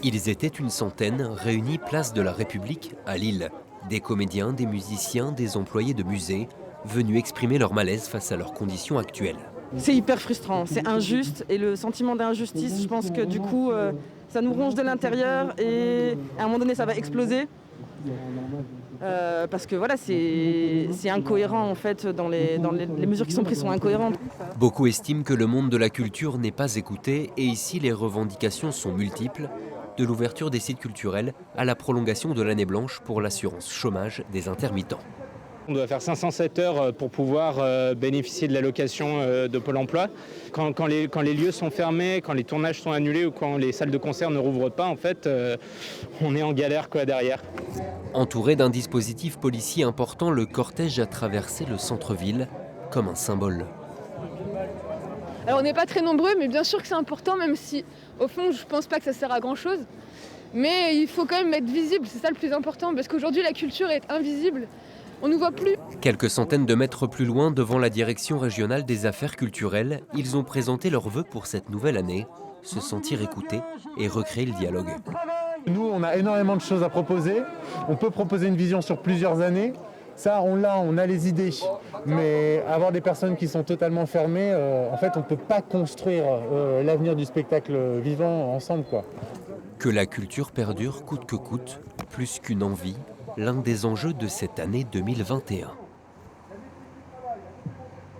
Ils étaient une centaine réunis place de la République à Lille. Des comédiens, des musiciens, des employés de musées, venus exprimer leur malaise face à leurs conditions actuelles. C'est hyper frustrant, c'est injuste et le sentiment d'injustice, je pense que du coup, ça nous ronge de l'intérieur et à un moment donné, ça va exploser. Parce que voilà, c'est incohérent en fait, les mesures qui sont prises sont incohérentes. Beaucoup estiment que le monde de la culture n'est pas écouté et ici les revendications sont multiples, de l'ouverture des sites culturels à la prolongation de l'année blanche pour l'assurance chômage des intermittents. On doit faire 507 heures pour pouvoir bénéficier de l'allocation de Pôle emploi. Quand les lieux sont fermés, quand les tournages sont annulés ou quand les salles de concert ne rouvrent pas, en fait, on est en galère derrière. Entouré d'un dispositif policier important, le cortège a traversé le centre-ville comme un symbole. Alors on n'est pas très nombreux, mais bien sûr que c'est important, même si au fond je pense pas que ça sert à grand chose. Mais il faut quand même être visible, c'est ça le plus important, parce qu'aujourd'hui la culture est invisible, on ne nous voit plus. Quelques centaines de mètres plus loin, devant la direction régionale des affaires culturelles, ils ont présenté leurs vœux pour cette nouvelle année, se sentir écoutés et recréer le dialogue. Nous, on a énormément de choses à proposer. On peut proposer une vision sur plusieurs années. Ça, on a les idées. Mais avoir des personnes qui sont totalement fermées, en fait, on ne peut pas construire l'avenir du spectacle vivant ensemble, quoi. Que la culture perdure coûte que coûte, plus qu'une envie, l'un des enjeux de cette année 2021.